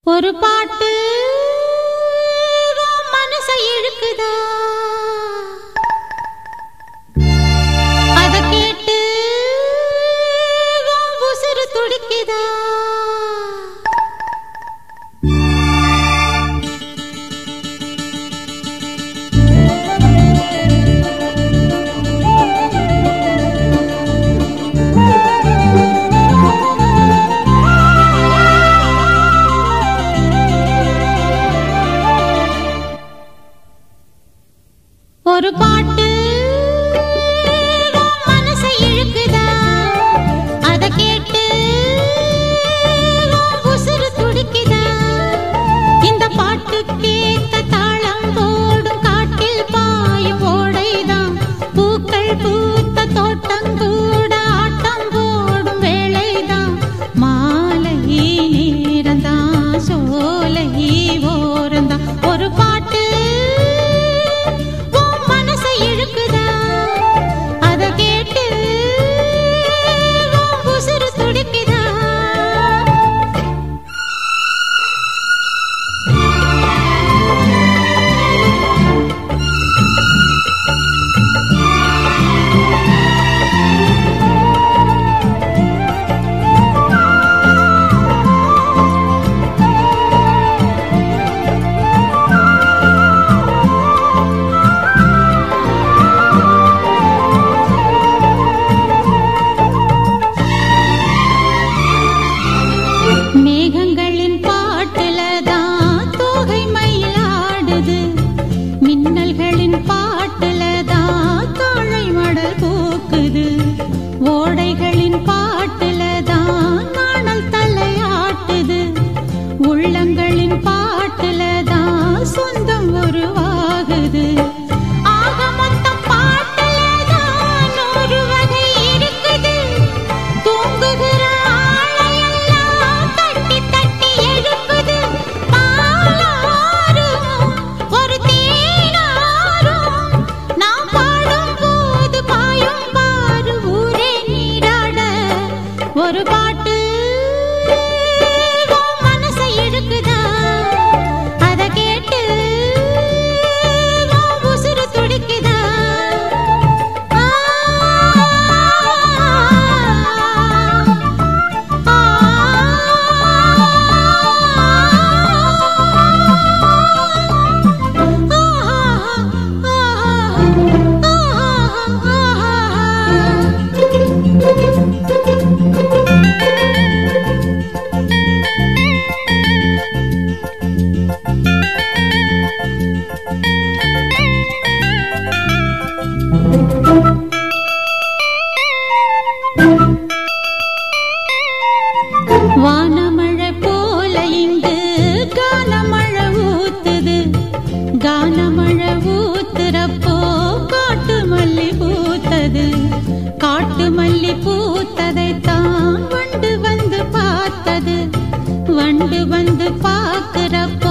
ஒரு பாட்டு மனசை இழுக்குதா, அத கேட்டு உசுறு துடிக்குதா. ஒரு பாட்டு மனசை இழுக்குதா, அத கேட்டு உசுறு துடிக்குதா. இந்த பாட்டு கேட்ட தாளம் போடும் காட்டில் பாயும் ஓடைதான், பூக்கள் பூத்த தோட்டம் கூட ஆட்டம் போடும் வேளைதான். மாலை நேரந்தான் சோலை ஓரந்தான். ஒரு பாட்டு இழுக்குதா, அத கேட்டு உசுறு துடிக்குதா. மேகங்களின் பாட்டுலதான் தோகை மயிலாடுது, மின்னல்களின் பாட்டுலதான் காளை மடல் பூக்குது, ஓடைகளின் பாட்டுலதான் நாணல் தலையாட்டுது, உள்ளங்களின் பாட்டுலதான் சொந்தம் உருவாகுது. ஆக மொத்தம் பாட்டுலதான் ஒரு வகை இருக்குது, தூங்குகிற ஒரு பாட்டு மனசை இழுக்குதா, அத கேட்டு உசுறு துடிக்குதா. வானமழை போல இங்கு கானமழை ஊத்துது, கானமழை ஊத்துறப்போ காட்டு மல்லி பூத்தது, காட்டு மல்லி பூத்ததைத்தான் வண்டு வந்து பார்த்தது, வண்டு வந்து பார்க்கிறப்போ